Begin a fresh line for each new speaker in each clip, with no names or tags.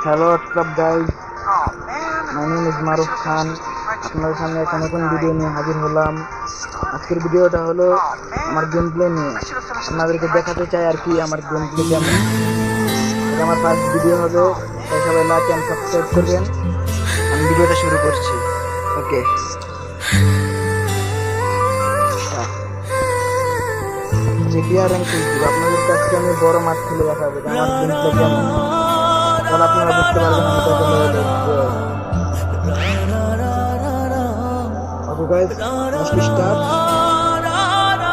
Hello WhatsApp guys, my name is Maruf Khan. আপনাদের সামনে একটা নতুন ভিডিও নিয়ে হাজির হলাম। আজকের ভিডিওটা হলো আমার গেম প্লে নিয়ে। আপনাদেরকে দেখাতে চাই আর কি আমার গেম প্লে কেমন। এটা আমার ফার্স্ট ভিডিও হবে, তাই সবাই লাইক অ্যান্ড সাবস্ক্রাইব করবেন। আমি ভিডিওটা শুরু করছি। ওকে, জিপিআর র্যাঙ্ক খেলছি। আপনাদের কাছে আমি বড় মাঠ খেলে দেখাবো যে আমার গেম প্লে কেমন। তাহলে আপনারা বুঝতে পারবেন আমি কত লেভেলের। Okay guys, let's start.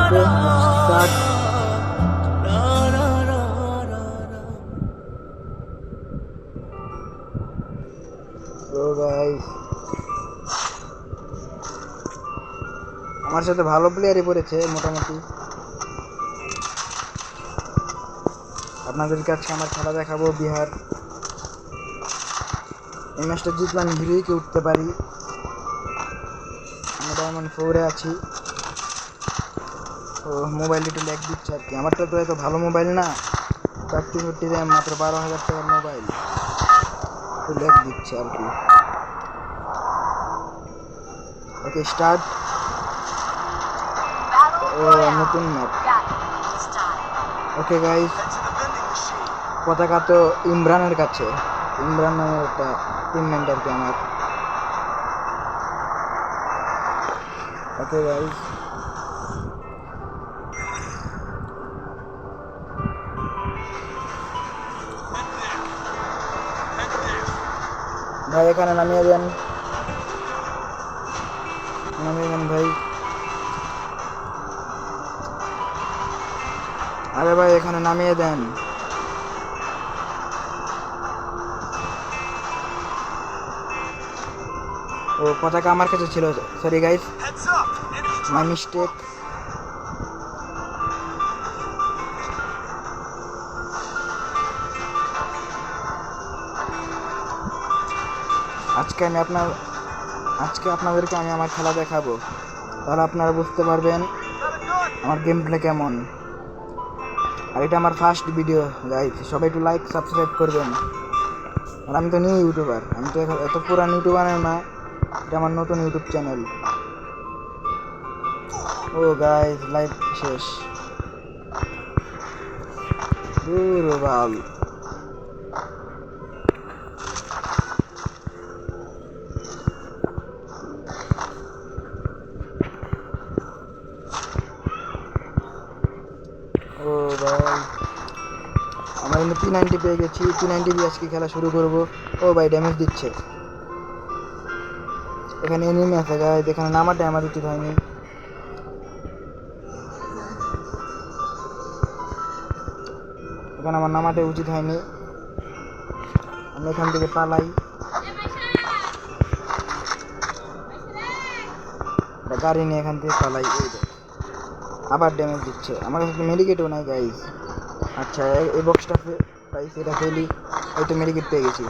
Okay, let's start. So guys, আমার সাথে ভালো প্লেয়ারই পড়েছে মোটামুটি। আপনাদের কাছে আমার খেলা দেখাবো বিহার। এই ম্যাচটা জিতলে আমি হিরোইকে উঠতে পারি। আমি ডায়মন্ড 4-এ আছি। তো মোবাইল একটু ল্যাগ দিচ্ছে আর কি। আমার তো এত ভালো মোবাইল না, 40 র্যাম, মাত্র 12,000 টাকার মোবাইল, তো ল্যাগ দিচ্ছে আর কি। Okay start. ও নতুন ম্যাপ। ওকে গাইস, পতাকা তো ইমরানের কাছে। ইমরান নামের একটা টিমমেট আর কি আমার। ওকে গাইস, ভাই এখানে নামিয়ে দেন, নামিয়ে দেন ভাই। আরে ভাই এখানে নামিয়ে দেন। ও পতাকা আমার কাছে ছিল, সরি গাইস, মাই মিস্টেক। আজকে আপনাদেরকে আমি আমার খেলা দেখাবো, তাহলে আপনারা বুঝতে পারবেন আমার গেম প্লে কেমন। আর এটা আমার ফার্স্ট ভিডিও গাইস, সবাই একটু লাইক সাবস্ক্রাইব করবেন। আর আমি তো নিউ ইউটিউবার, আমি তো এত পুরান ইউটিউবার না, এটা আমার নতুন ইউটিউব চ্যানেল। ও গাইস লাইভ শেষ। বাল, ও ভাই আমরা কিন্তু P90 পেয়ে গেছি। P90 দিয়ে আজকে খেলা শুরু করব। ও ভাই ড্যামেজ দিচ্ছে। এখানে এনিমি আছে গাইস, এখানে নামাটা আমার উচিত হয়নি। এখানে আমার নামাটা উচিত হয়নি। আমি এখান থেকে পালাই। গাড়ি নিয়ে এখান থেকে পালাই। আবার ড্যামেজ দিচ্ছে। আমার কাছে মেডিকেটও নাই গাইস। আচ্ছা এই বক্সটা পাইছি, এটা ফেলি। এই তো মেডিকেট পেয়ে গেছি,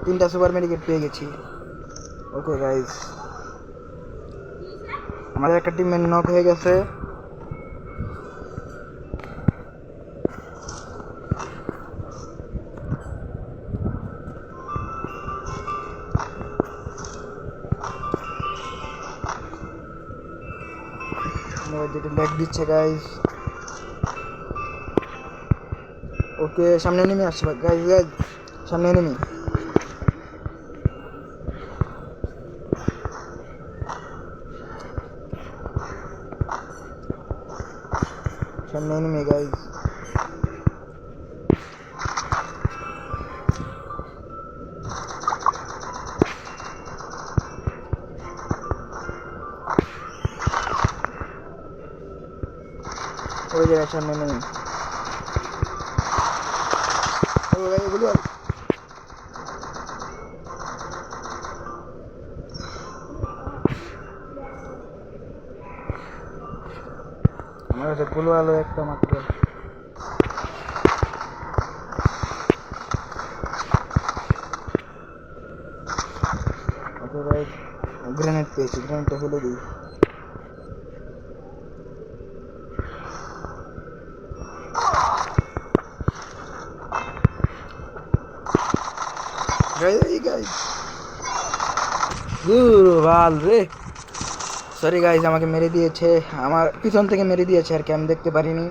3টা সুপার মেডিকেট পেয়ে গেছি। ওকে গাইস, আমাদের একটা টিম নক হয়ে গেছে। যেটা ল্যাগ দিচ্ছে গাইস। ওকে সামনে নেমে আসছে গাইস, গাইস সামনে নেমে। সামনে নেমে গাইস। ওই জায়গায় সামনে নেমে। ও ভাই এগুলো আমার কাছে গুলো আলো একটা মাত্র। ওকে ভাই গ্রেনেড পেয়েছি, গ্রেনেডটা ফেলে দিই। গাইস গুরবাল রে, সরি গাইস, আমাকে মেরে দিয়েছে, আমার পিছন থেকে মেরে দিয়েছে আর কি, আমি দেখতে পারিনি।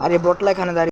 আর এই বটলা এখানে দাঁড়িয়ে